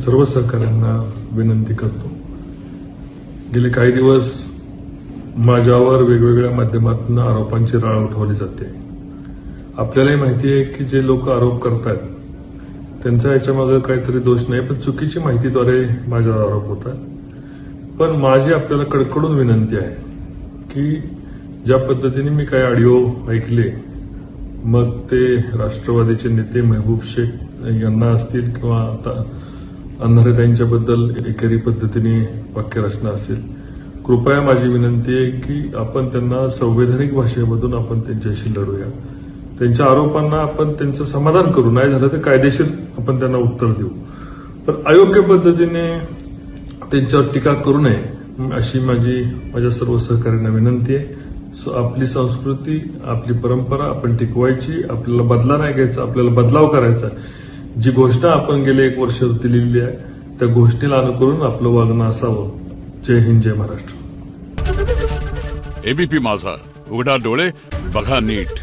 सर्व सहकाऱ्यांना विनंती करतो. गेले काही दिवस माझ्यावर वेगवेगळ्या माध्यमातून आरोपांची राळ उठवली जाते. आपल्यालाही माहिती आहे की जे लोक आरोप करतात त्यांचा याच्यामागे काहीतरी दोष नाही, पण चुकीची माहितीद्वारे माझ्यावर आरोप होतात. पण माझी आपल्याला कडकडून विनंती आहे की ज्या पद्धतीने मी काही ऑडिओ ऐकले, मग ते राष्ट्रवादीचे नेते महबूब शेख यांना असतील किंवा आता अंधारेताईंच्याबद्दल एकेरी पद्धतीने वाक्यरचना असेल, कृपया माझी विनंती आहे की आपण त्यांना संवैधानिक भाषेमधून आपण त्यांच्याशी लढूया. त्यांच्या आरोपांना आपण त्यांचं समाधान करू, नाही झालं तर कायदेशीर आपण त्यांना उत्तर देऊ, पण अयोग्य पद्धतीने त्यांच्यावर टीका करू नये अशी माझ्या सर्व सहकाऱ्यांना विनंती आहे. आपली संस्कृती, आपली परंपरा आपण टिकवायची, आपल्याला बदला नाही घ्यायचा, आपल्याला बदलाव करायचा. जी घोषणा आपण गेले 1 वर्ष दिलेली आहे त्या घोषणेला अनुकरून आपलं वागणं असावं. जय हिंद, जय महाराष्ट्र. एबीपी माझा, उघडा डोळे बघा नीट.